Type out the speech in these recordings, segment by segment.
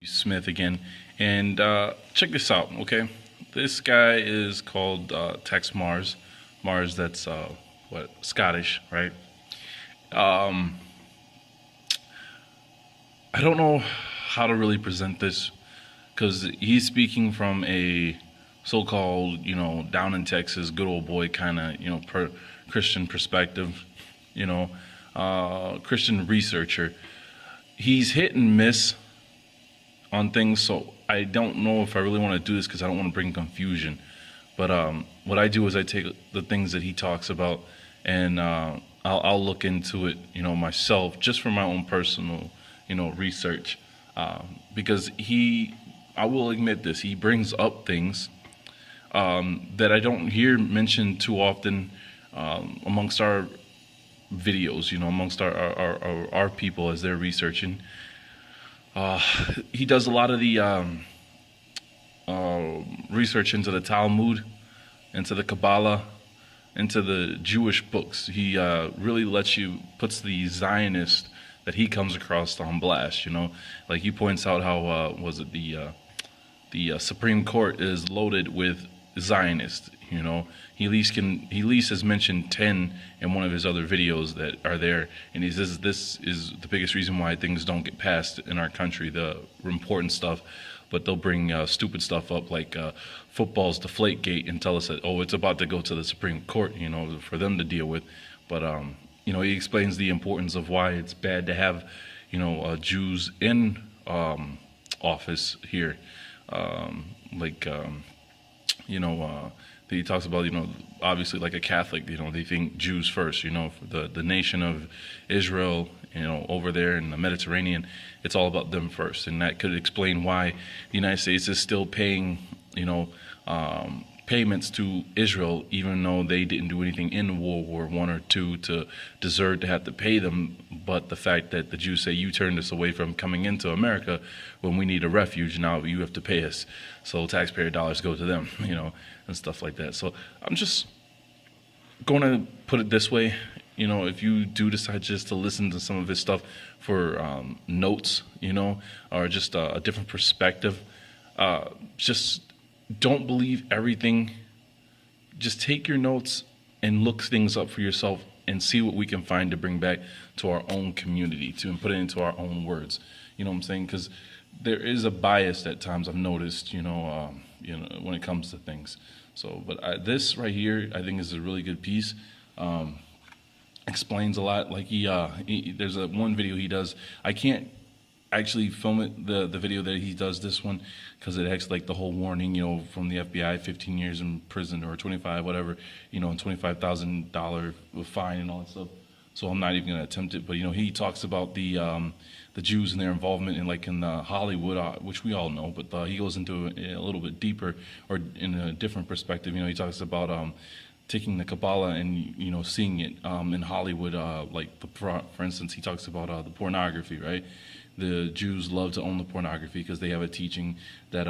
Smith again, and check this out, okay? This guy is called Tex Mars. Mars, that's what, Scottish, right? Um, I don't know how to really present this because he's speaking from a so-called, down in Texas, good old boy kind of, Christian perspective, you know, Christian researcher. He's hit and miss on things. So I don't know if I really want to do this because I don't want to bring confusion. But what I do is I take the things that he talks about, and I'll look into it, myself, just for my own personal, research. Because I will admit this, he brings up things that I don't hear mentioned too often amongst our videos, amongst our people as they're researching. Uh, he does a lot of the research into the Talmud, into the Kabbalah, into the Jewish books. He really puts the Zionist that he comes across on blast. Like he points out how was it the Supreme Court is loaded with Zionists. He at least has mentioned 10 in one of his other videos that are there, and he says this is the biggest reason why things don't get passed in our country, the important stuff. But they'll bring stupid stuff up like football's Deflategate and tell us that, oh, it's about to go to the Supreme Court, for them to deal with. But he explains the importance of why it's bad to have Jews in office here. Like he talks about, obviously like a Catholic, they think Jews first, the nation of Israel, over there in the Mediterranean, it's all about them first. And that could explain why the United States is still paying, payments to Israel, even though they didn't do anything in World War I or II to deserve to have to pay them. But the fact that the Jews say, you turned us away from coming into America when we need a refuge, now you have to pay us. So taxpayer dollars go to them, and stuff like that. So I'm just going to put it this way. If you do decide just to listen to some of his stuff for notes, or just a different perspective, just don't believe everything. Just take your notes and look things up for yourself and see what we can find to bring back to our own community, to put it into our own words. You know what I'm saying? Because there is a bias at times I've noticed, when it comes to things. So, but this right here, I think is a really good piece. Explains a lot. Like there's one video he does. I can't actually film it, the video that he does this one, because it has like the whole warning, from the FBI, 15 years in prison or 25, whatever, and $25,000 fine and all that stuff. So I'm not even gonna attempt it. But he talks about the Jews and their involvement in Hollywood, which we all know. But he goes into it a little bit deeper, or in a different perspective. He talks about taking the Kabbalah and seeing it in Hollywood. For instance, he talks about the pornography, right? The Jews love to own the pornography because they have a teaching that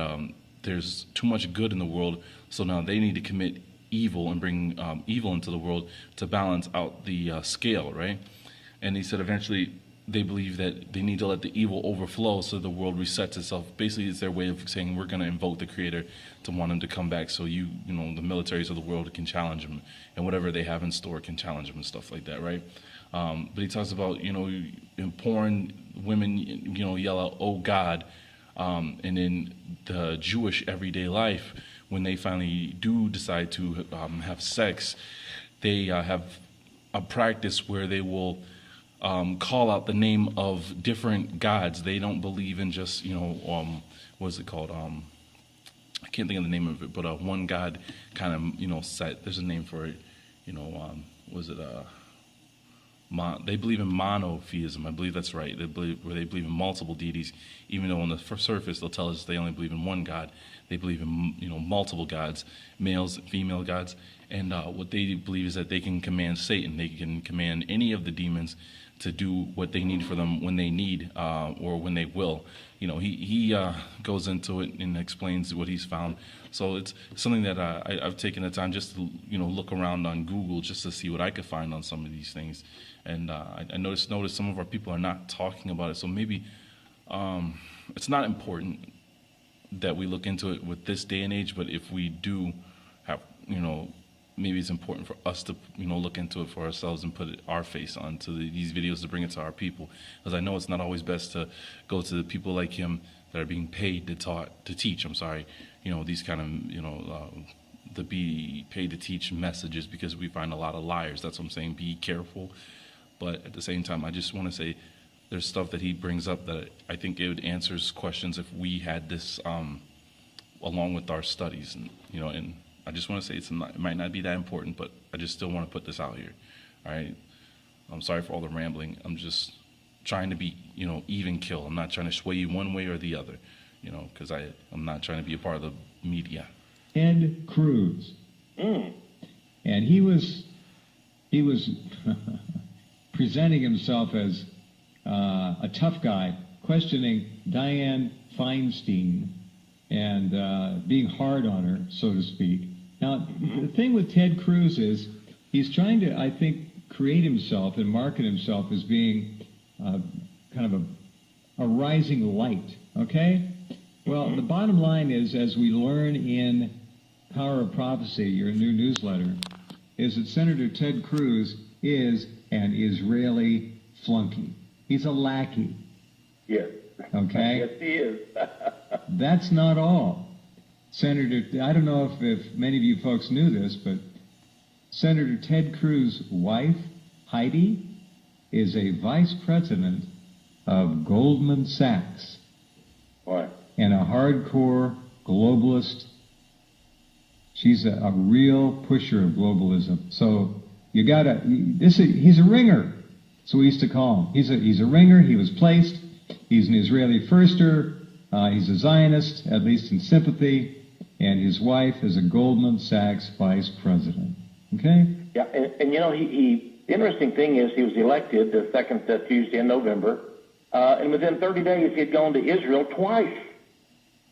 there's too much good in the world, so now they need to commit evil and bring evil into the world to balance out the scale, right? And he said eventually they believe that they need to let the evil overflow so the world resets itself. Basically, it's their way of saying we're going to invoke the Creator to want him to come back, so the militaries of the world can challenge him, and whatever they have in store can challenge him and stuff like that, right? But he talks about, in porn, women, yell out, "Oh God," and in the Jewish everyday life, when they finally do decide to have sex, they have a practice where they will call out the name of different gods. They don't believe in just, what is it called? I can't think of the name of it, but one God kind of, set. There's a name for it. Was it they believe in monotheism. I believe that's right. They believe in multiple deities, even though on the surface they'll tell us they only believe in one God. They believe in multiple gods, males, female gods, and what they believe is that they can command Satan. They can command any of the demons to do what they need for them when they need or when they will. He goes into it and explains what he's found. So it's something that I've taken the time just to look around on Google just to see what I could find on some of these things. And I noticed some of our people are not talking about it. So maybe it's not important that we look into it with this day and age, but if we do have, maybe it's important for us to, look into it for ourselves and put our face onto these videos to bring it to our people. Because I know it's not always best to go to the people like him that are being paid to teach, these kind of, to be paid to teach messages, because we find a lot of liars. That's what I'm saying. Be careful. But at the same time, I just want to say there's stuff that he brings up that I think it would answers questions if we had this along with our studies. And I just want to say it might not be that important, but I just still want to put this out here. All right. I'm sorry for all the rambling. I'm just trying to be, even kill. I'm not trying to sway you one way or the other, because I'm not trying to be a part of the media. Ted Cruz. And he was presenting himself as a tough guy, questioning Dianne Feinstein and being hard on her, so to speak. Now, the thing with Ted Cruz is he's trying to, I think, create himself and market himself as being kind of a rising light, okay? Well, the bottom line is, as we learn in Power of Prophecy, your new newsletter, is that Senator Ted Cruz is an Israeli flunky. He's a lackey. Yes. Okay? Yes, he is. That's not all. Senator, I don't know if many of you folks knew this, but Senator Ted Cruz's wife, Heidi, is a vice president of Goldman Sachs. What? And a hardcore globalist. She's a real pusher of globalism. So you gotta, he's a ringer. That's what we used to call him. He's a ringer. He was placed. He's an Israeli firster. He's a Zionist, at least in sympathy. And his wife is a Goldman Sachs vice president. Okay? Yeah, and the interesting thing is he was elected the second Tuesday in November, and within 30 days he had gone to Israel twice.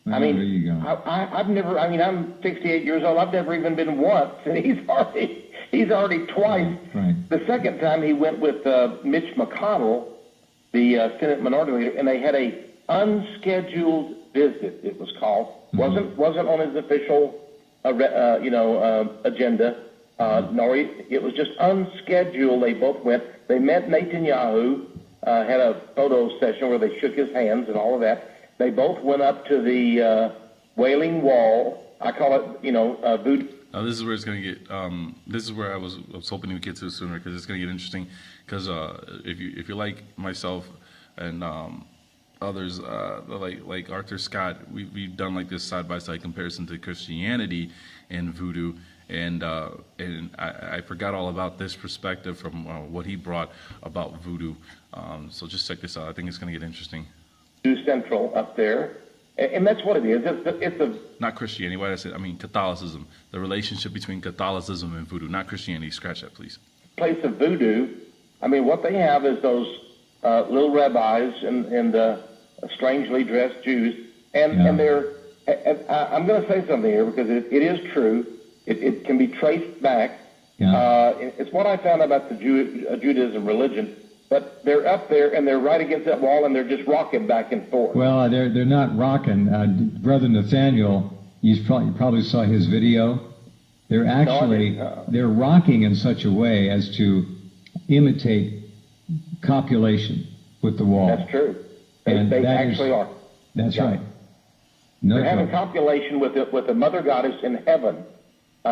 Well, there you go. I'm 68 years old. I've never even been once, and he's already twice. Right. The second time he went with Mitch McConnell, the Senate Minority Leader, and they had a unscheduled visit. It was called. Wasn't on his official agenda. It was just unscheduled. They both went. They met Netanyahu. Had a photo session where they shook his hands and all of that. They both went up to the Wailing Wall. I call it, Voodoo. Now this is where it's going to get. This is where I was hoping we would get to sooner, because it's going to get interesting. Because if you're like myself and others, like Arthur Scott, we've done like this side by side comparison to Christianity and Voodoo, and I forgot all about this perspective from what he brought about Voodoo. So just check this out. I think it's going to get interesting. Central up there, and that's what it is. It's a not Christianity. Why did I say? I mean Catholicism. The relationship between Catholicism and Voodoo, not Christianity. Scratch that, please. Place of Voodoo. I mean, what they have is those little rabbis and strangely dressed Jews, and they're. I'm going to say something here because it is true. It can be traced back. Yeah. It's what I found about the Judaism religion. But they're up there, and they're right against that wall, and they're just rocking back and forth. Well, they're not rocking. Brother Nathaniel, you probably saw his video. They're actually they're rocking in such a way as to imitate copulation with the wall. That's true. And they actually are. That's right. No they're having copulation with the mother goddess in heaven,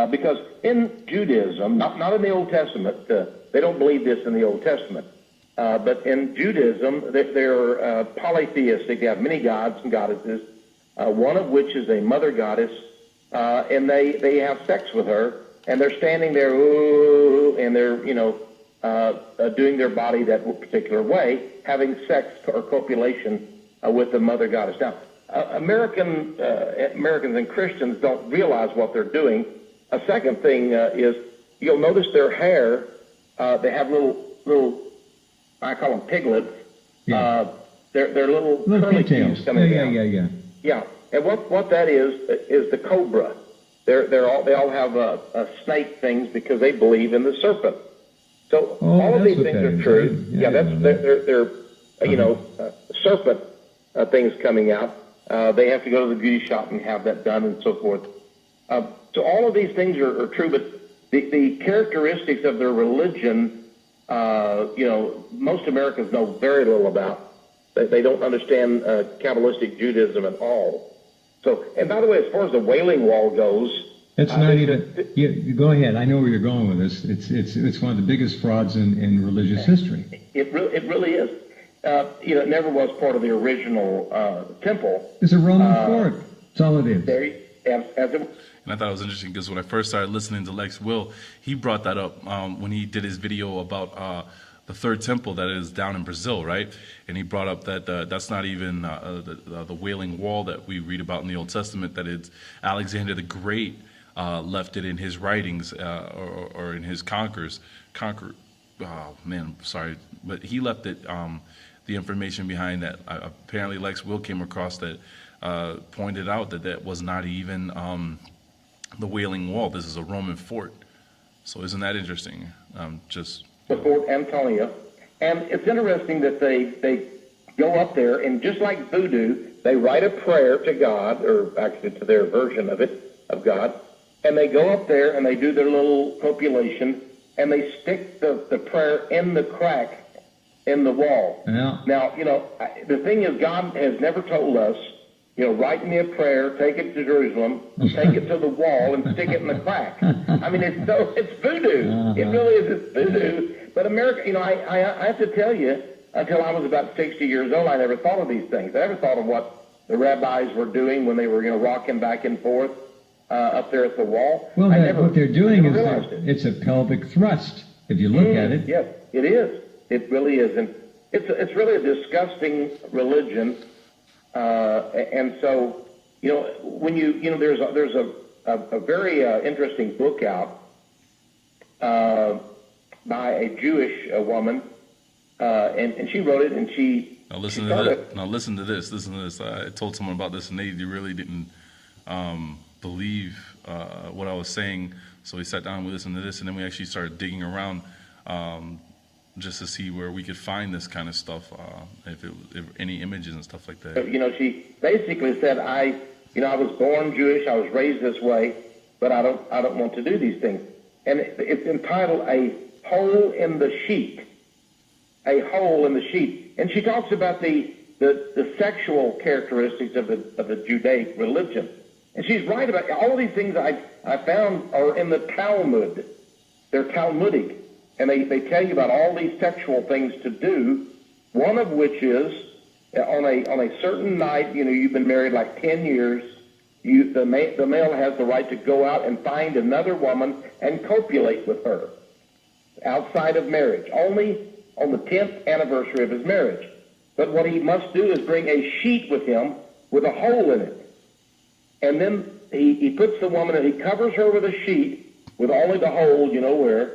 because in Judaism, not in the Old Testament, they don't believe this in the Old Testament. But in Judaism, they're polytheistic. They have many gods and goddesses, one of which is a mother goddess, and they have sex with her, and they're standing there, ooh, and they're doing their body that particular way, having sex or copulation with the mother goddess. Now, Americans and Christians don't realize what they're doing. A second thing is you'll notice their hair. They have little. I call them piglets. Yeah. They're little curly tails coming down. Yeah. And what that is the cobra. They all have snake things because they believe in the serpent. So all of these things are true. Yeah, they're serpent things coming out. They have to go to the beauty shop and have that done and so forth. So all of these things are true, but the characteristics of their religion, most Americans know very little about. They don't understand Kabbalistic Judaism at all. So, and by the way, as far as the Wailing Wall goes, it's not even. You go ahead. I know where you're going with this. It's one of the biggest frauds in religious history. It really is. It never was part of the original temple. It's a Roman fort. That's all it is. And I thought it was interesting because when I first started listening to Lex Will, he brought that up when he did his video about the third temple that is down in Brazil, right? And he brought up that that's not even the Wailing Wall that we read about in the Old Testament, that it's Alexander the Great left it in his writings or in his but he left it, the information behind that. Apparently Lex Will came across that, pointed out that was not even the Wailing Wall. This is a Roman fort. So isn't that interesting? The Fort Antonia. And it's interesting that they go up there, and just like Voodoo, they write a prayer to God, or actually to their version of it, of God, and they go up there and they do their little copulation, and they stick the prayer in the crack in the wall. Yeah. Now, the thing is, God has never told us, write me a prayer, take it to Jerusalem, take it to the wall, and stick it in the crack. I mean, it's voodoo. Uh-huh. It really is. It's voodoo. But America, I have to tell you, until I was about 60 years old, I never thought of these things. I never thought of what the rabbis were doing when they were, rocking back and forth up there at the wall. Well, what they're doing is it's a pelvic thrust, if you look at it. Yes, it is. It really is. And it's really a disgusting religion. And so, when there's a very interesting book out by a Jewish woman, and she wrote it, and she. Now listen to this. I told someone about this, and they really didn't believe what I was saying. So we sat down, we listened to this, and then we actually started digging around just to see where we could find this kind of stuff, if any images and stuff like that. She basically said, I was born Jewish, I was raised this way, but I don't want to do these things. And it's entitled "A Hole in the Sheet." A hole in the sheet. And she talks about the sexual characteristics of the Judaic religion. And she's right about all of these things I found are in the Talmud. They're Talmudic. And they tell you about all these sexual things to do, one of which is on a certain night, you've been married like 10 years, the male has the right to go out and find another woman and copulate with her outside of marriage, only on the 10th anniversary of his marriage. But what he must do is bring a sheet with him with a hole in it. And then he puts the woman and he covers her with a sheet with only the hole, where,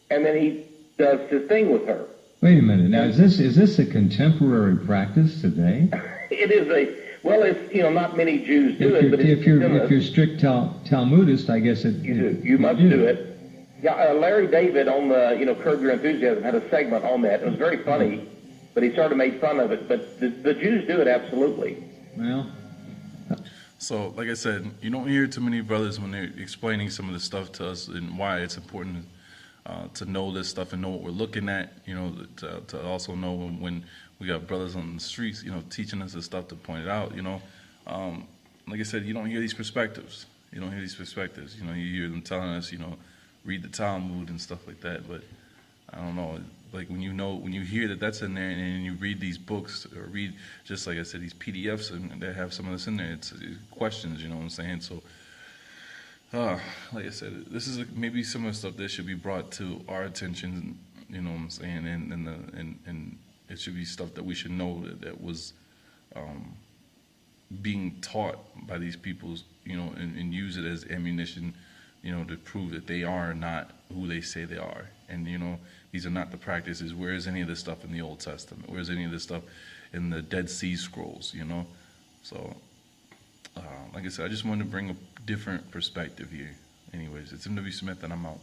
and then he does his thing with her. Wait a minute. Now, is this a contemporary practice today? It is it's, not many Jews do it, but if you're strict Talmudist, I guess it. You must do it. Yeah, Larry David on the, Curb Your Enthusiasm had a segment on that. It was very funny, but he sort of made fun of it. But the Jews do it absolutely. Well. So, like I said, you don't hear too many brothers when they're explaining some of the stuff to us and why it's important to know this stuff and know what we're looking at, to also know when we got brothers on the streets, teaching us this stuff to point it out, like I said, you don't hear these perspectives. You hear them telling us, read the Talmud and stuff like that, but I don't know, like when you hear that that's in there and you read these books or read, just like I said, these PDFs and they have some of this in there, it's questions, you know what I'm saying? So, like I said, this is maybe some of the stuff that should be brought to our attention, you know what I'm saying, and it should be stuff that we should know that was being taught by these peoples, and use it as ammunition, to prove that they are not who they say they are. And, these are not the practices. Where is any of this stuff in the Old Testament? Where is any of this stuff in the Dead Sea Scrolls, So, like I said, I just wanted to bring a different perspective here. Anyways, it's MW Smith, and I'm out.